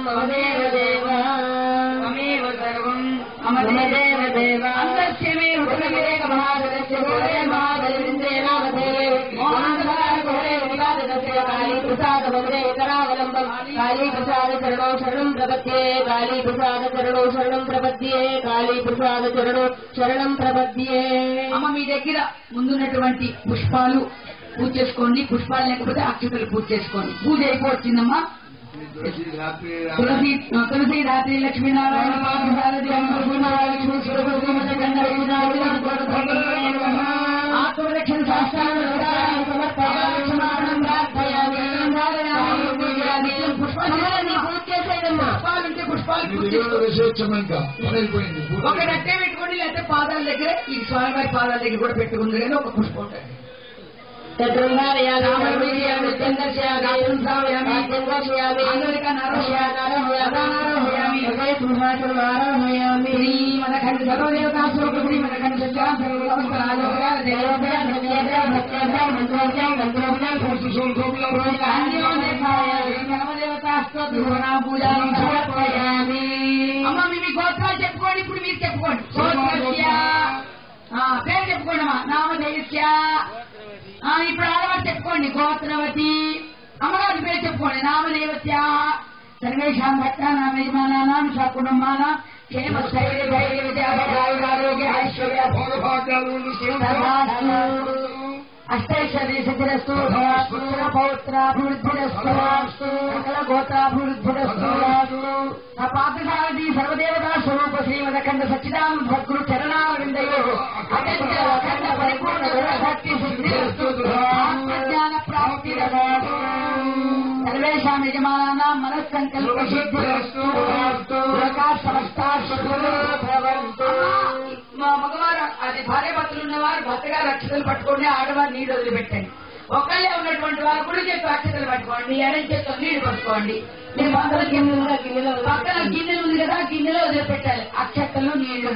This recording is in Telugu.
మమదేవ దేవ మమేవ సర్వం మమదేవ దేవ అంతస్యమే హృదయేక మహాదరస్య గోరే మహాదరవిందేనావదే మోహనాధరే వివాదదస్య కాళీ ప్రసాద భద్రే కరావలంబం కాళీ ప్రసాద చరణో శరణం ప్రపద్యే కాళీ ప్రసాద చరణో శరణం ప్రపద్యే కాళీ ప్రసాద చరణో శరణం ప్రపద్యే. అమ్మ మీ దగ్గర ముందున్నటువంటి పుష్పాలు పూజ చేసుకోండి, పుష్పాలు లేకపోతే అక్షతలు పూజ చేసుకోండి. పూజ అయిపోవచ్చిందమ్మా. తులసి రాత్రి లక్ష్మీనారాయణ ఆత్మరక్షణ శాస్త్రాలు పుష్పాలుంటే పుష్పాలు ఒక రట్టే పెట్టుకోండి, లేకపోతే పాదాల దగ్గర ఈ స్వామివారి పాదాల దగ్గర కూడా పెట్టుకుంది కానీ ఒక పుష్పం ఉంటుంది. అమ్మ మీ గోత్రాలు చెప్పుకోండి. ఇప్పుడు మీరు చెప్పుకోండి. పేరు చెప్పుకోండి అమ్మా. నామధేయస్య. ఇప్పుడు ఆడవారు చెప్పుకోండి. గోత్రవతి. అమ్మగారి పేరు చెప్పుకోండి. నామదేవస్య. సర్వేషాం భక్తానాం యజమానానాం స్వకుటుంబానాం క్షేమ స్థైర్య ధైర్య విద్యారోగ్య ఐశ్వర్య అష్టైశ్వర్యసిద్ధిరస్తు పౌత్రాభివృద్ధిరస్తు సకల గోత్రాభివృద్ధిరస్తు. పాత్రసారథి సర్వదేవతా స్వరూప శ్రీమదఖండ సచ్చిదానంద భద్గురు చరణారవిందయో అఖండ అఖండ పరిపూర్ణ భక్తి సిద్ధిరస్తు ఆత్మజ్ఞాన ప్రాప్తిరస్తు. సర్వేషాం యజమానానాం మనస్సంకల్ప సిద్ధిరస్తు. మా మగవారు అది భార్య భర్తలు ఉన్నవారు భర్తగా రక్షతలు పట్టుకోండి, ఆడవారు నీళ్ళు వదిలిపెట్టండి. ఒకళ్ళే ఉన్నటువంటి వారు కుడి చేతి అక్షతలు పట్టుకోండి, ఎడం చేతితో నీళ్లు పట్టుకోండి. మీరు పక్కన గిన్నెలు ఉంది కదా, గిన్నెలో వదిలిపెట్టాలి అక్షతలు నీళ్లు.